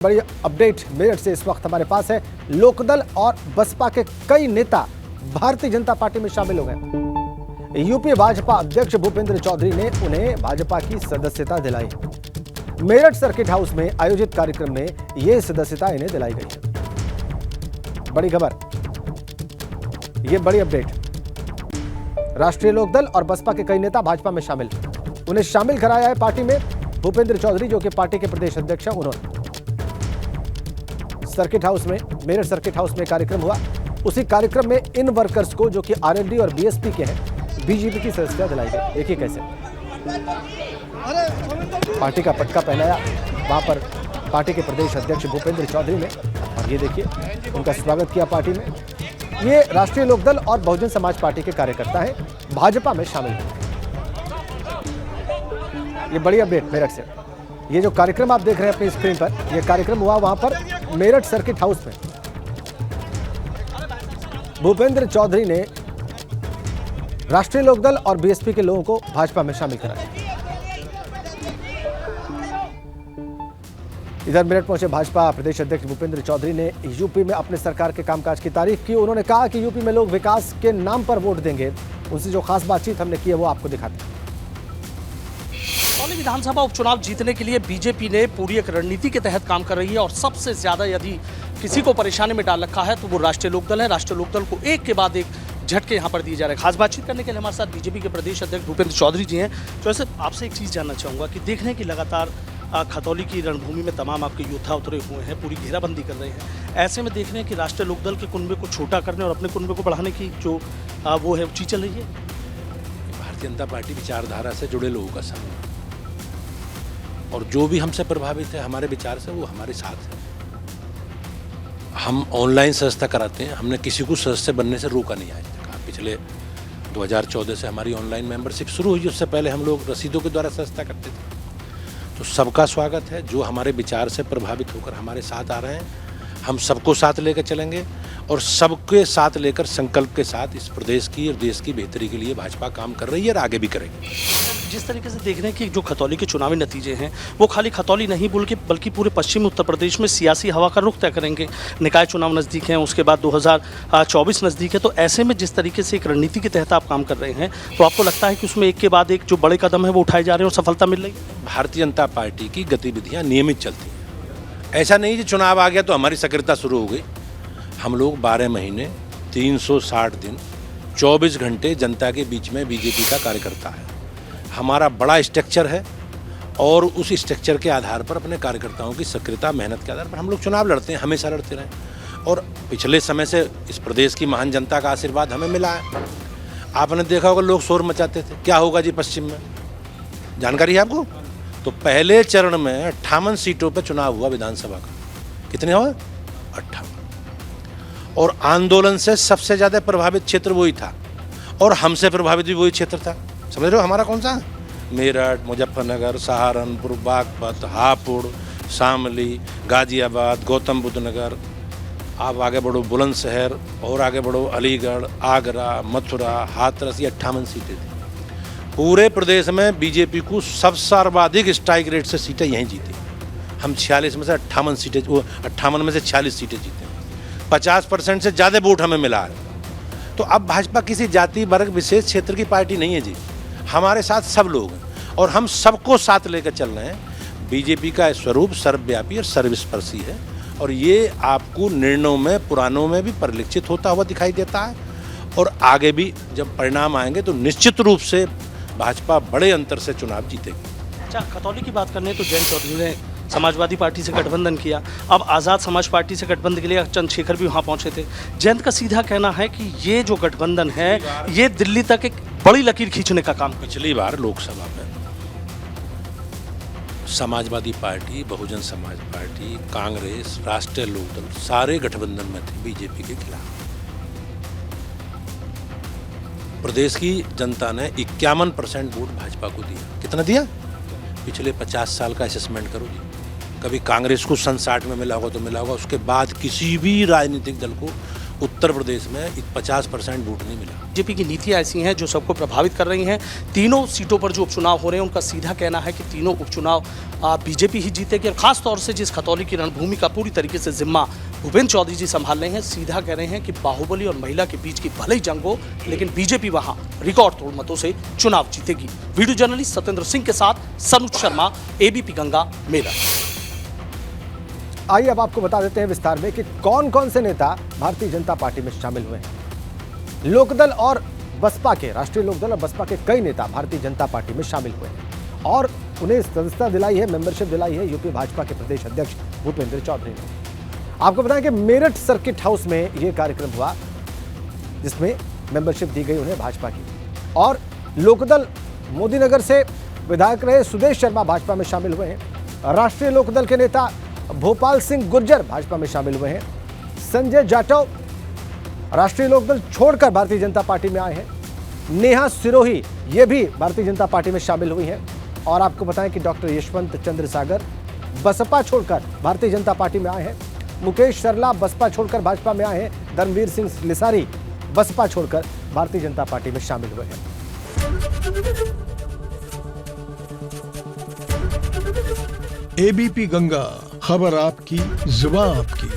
बड़ी अपडेट मेरठ से इस वक्त हमारे पास है। लोकदल और बसपा के कई नेता भारतीय जनता पार्टी में शामिल हो गए। यूपी भाजपा अध्यक्ष भूपेंद्र चौधरी ने उन्हें भाजपा की सदस्यता दिलाई। मेरठ सर्किट हाउस में आयोजित कार्यक्रम में यह सदस्यता इन्हें दिलाई गई है। बड़ी खबर, यह बड़ी अपडेट। राष्ट्रीय लोकदल और बसपा के कई नेता भाजपा में शामिल, उन्हें शामिल कराया है पार्टी में। भूपेंद्र चौधरी जो कि पार्टी के प्रदेश अध्यक्ष हैं, उन्होंने सर्किट हाउस में, मेरठ सर्किट हाउस में कार्यक्रम हुआ। उसी कार्यक्रम में इन वर्कर्स को जो कि आरएलडी और बीएसपी के हैं, बीजेपी की सदस्यता दिलाई गई। देखिए कैसे पार्टी का पटका पहनाया वहां पर पार्टी के प्रदेश अध्यक्ष भूपेंद्र चौधरी ने, और ये देखिए उनका स्वागत किया पार्टी में। ये राष्ट्रीय लोकदल और बहुजन समाज पार्टी के कार्यकर्ता हैं, भाजपा में शामिल हैं। ये बड़ी अपडेट मेरठ से। ये जो कार्यक्रम आप देख रहे हैं अपनी स्क्रीन पर, यह कार्यक्रम हुआ वहां पर मेरठ सर्किट हाउस में। भूपेंद्र चौधरी ने राष्ट्रीय लोकदल और बीएसपी के लोगों को भाजपा में शामिल कराया। इधर मेरठ पहुंचे भाजपा प्रदेश अध्यक्ष भूपेंद्र चौधरी ने यूपी में अपने सरकार के कामकाज की तारीफ की। उन्होंने कहा कि यूपी में लोग विकास के नाम पर वोट देंगे। उनसे जो खास बातचीत हमने की है वो आपको दिखाते हैं। विधानसभा उपचुनाव जीतने के लिए बीजेपी ने पूरी एक रणनीति के तहत काम कर रही है, और सबसे ज्यादा यदि किसी को परेशानी में डाल रखा है तो वो राष्ट्रीय लोकदल है। राष्ट्रीय लोकदल को एक के बाद एक झटके यहां पर दिए जा रहे हैं। खास बातचीत करने के लिए हमारे साथ बीजेपी के प्रदेश अध्यक्ष भूपेंद्र चौधरी जी हैं। तो ऐसे आपसे एक चीज जानना चाहूंगा कि देख रहे हैं कि लगातार खतौली की रणभूमि में तमाम आपके योद्धा उतरे हुए हैं, पूरी घेराबंदी कर रहे हैं। ऐसे में देख रहे हैं कि राष्ट्रीय लोकदल के कुनबे को छोटा करने और अपने कुनबे को बढ़ाने की जो वो है चीज चल रही है। भारतीय जनता पार्टी विचारधारा से जुड़े लोगों का समूह, और जो भी हमसे प्रभावित है हमारे विचार से, वो हमारे साथ है। हम ऑनलाइन सदस्यता कराते हैं, हमने किसी को सदस्य बनने से रोका नहीं आज तक। पिछले 2014 से हमारी ऑनलाइन मेंबरशिप शुरू हुई, उससे पहले हम लोग रसीदों के द्वारा सदस्यता करते थे। तो सबका स्वागत है। जो हमारे विचार से प्रभावित होकर हमारे साथ आ रहे हैं, हम सबको साथ लेकर चलेंगे, और सबके साथ लेकर संकल्प के साथ इस प्रदेश की और देश की बेहतरी के लिए भाजपा काम कर रही है और आगे भी करेगी। जिस तरीके से देख रहे हैं कि जो खतौली के चुनावी नतीजे हैं वो खाली खतौली नहीं बल्कि पूरे पश्चिमी उत्तर प्रदेश में सियासी हवा का रुख तय करेंगे। निकाय चुनाव नज़दीक हैं, उसके बाद 2024 नज़दीक है। तो ऐसे में जिस तरीके से एक रणनीति के तहत आप काम कर रहे हैं, तो आपको लगता है कि उसमें एक के बाद एक जो बड़े कदम है वो उठाए जा रहे हैं और सफलता मिल रही है? भारतीय जनता पार्टी की गतिविधियाँ नियमित चलती हैं। ऐसा नहीं कि चुनाव आ गया तो हमारी सक्रियता शुरू हो गई। हम लोग 12 महीने 360 दिन 24 घंटे जनता के बीच में बीजेपी का कार्यकर्ता है। हमारा बड़ा स्ट्रक्चर है, और उस स्ट्रक्चर के आधार पर अपने कार्यकर्ताओं की सक्रियता, मेहनत के आधार पर हम लोग चुनाव लड़ते हैं, हमेशा लड़ते रहे। और पिछले समय से इस प्रदेश की महान जनता का आशीर्वाद हमें मिला है। आपने देखा होगा लोग शोर मचाते थे, क्या होगा जी पश्चिम में, जानकारी है आपको? तो पहले चरण में 58 सीटों पर चुनाव हुआ विधानसभा का। कितने हुए? 58। और आंदोलन से सबसे ज़्यादा प्रभावित क्षेत्र वही था, और हमसे प्रभावित भी वही क्षेत्र था। समझ रहे हो हमारा कौन सा? मेरठ, मुजफ्फरनगर, सहारनपुर, बागपत, हापुड़, शामली, गाजियाबाद, गौतम बुद्ध नगर। आप आगे बढ़ो बुलंदशहर, और आगे बढ़ो अलीगढ़, आगरा, मथुरा, हाथरस। ये 58 सीटें थी। पूरे प्रदेश में बीजेपी को सबसे सर्वाधिक स्ट्राइक रेट से सीटें यहीं जीती। हम 46 में से 58 सीटें, 58 में से 46 सीटें जीते। 50% से ज़्यादा वोट हमें मिला है। तो अब भाजपा किसी जाति वर्ग विशेष क्षेत्र की पार्टी नहीं है जी, हमारे साथ सब लोग हैं, और हम सबको साथ लेकर चल रहे हैं। बीजेपी का स्वरूप सर्वव्यापी और सर्वस्पर्शी है, और ये आपको निर्णयों में, पुराणों में भी परिलक्षित होता हुआ दिखाई देता है। और आगे भी जब परिणाम आएंगे तो निश्चित रूप से भाजपा बड़े अंतर से चुनाव जीतेगी। अच्छा, खतौली की बात करें तो जयंत चौधरी ने समाजवादी पार्टी से गठबंधन किया, अब आज़ाद समाज पार्टी से गठबंधन के लिए चंद्रशेखर भी वहाँ पहुँचे थे। जयंत का सीधा कहना है कि ये जो गठबंधन है ये दिल्ली तक एक बड़ी लकीर खींचने का काम। पिछली बार लोकसभा में समाजवादी पार्टी, बहुजन समाज पार्टी, कांग्रेस, राष्ट्रीय लोकदल सारे गठबंधन में थे बीजेपी के खिलाफ। प्रदेश की जनता ने 51% वोट भाजपा को दिया। कितना दिया? पिछले 50 साल का असेसमेंट करो जी। कभी कांग्रेस को 60 में मिला होगा तो मिला होगा, उसके बाद किसी भी राजनीतिक दल को उत्तर प्रदेश में 50% वोट नहीं मिला। बीजेपी की नीतियां ऐसी हैं जो सबको प्रभावित कर रही हैं। तीनों सीटों पर जो उपचुनाव हो रहे हैं उनका सीधा कहना है कि तीनों उपचुनाव बीजेपी ही जीतेगी। और खास तौर से जिस खतौली की रणभूमि का पूरी तरीके से जिम्मा भूपेंद्र चौधरी जी संभाल रहे हैं, सीधा कह रहे हैं कि बाहुबली और महिला के बीच की भले ही जंग हो, लेकिन बीजेपी वहां रिकॉर्ड तोड़ मतों से चुनाव जीतेगी। वीडियो जर्नलिस्ट सत्येंद्र सिंह के साथ सनुज शर्मा, एबीपी गंगा, मेरठ। आइए अब आपको बता देते हैं विस्तार में कि कौन कौन से नेता भारतीय जनता पार्टी में शामिल हुए हैं। लोकदल और बसपा के, राष्ट्रीय लोकदल और बसपा के कई नेता भारतीय जनता पार्टी में शामिल हुए हैं और उन्हें सदस्यता दिलाई है, मेंबरशिप दिलाई है यूपी भाजपा के प्रदेश अध्यक्ष भूपेंद्र चौधरी ने। आपको बताएं कि मेरठ सर्किट हाउस में यह कार्यक्रम हुआ जिसमें मेंबरशिप दी गई उन्हें भाजपा की। और लोकदल मोदीनगर से विधायक रहे सुदेश शर्मा भाजपा में शामिल हुए हैं। राष्ट्रीय लोकदल के नेता भोपाल सिंह गुर्जर भाजपा में शामिल हुए हैं। संजय जाटव राष्ट्रीय लोकदल छोड़कर भारतीय जनता पार्टी में आए हैं। नेहा सिरोही ये भी भारतीय जनता पार्टी में शामिल हुई हैं। और आपको बताएं कि डॉक्टर यशवंत चंद्र सागर बसपा छोड़कर भारतीय जनता पार्टी में आए हैं। मुकेश सरला बसपा छोड़कर भाजपा में आए हैं। धर्मवीर सिंह लिसारी बसपा छोड़कर भारतीय जनता पार्टी में शामिल हुए हैं। एबीपी गंगा, खबर आपकी, जुबान आपकी।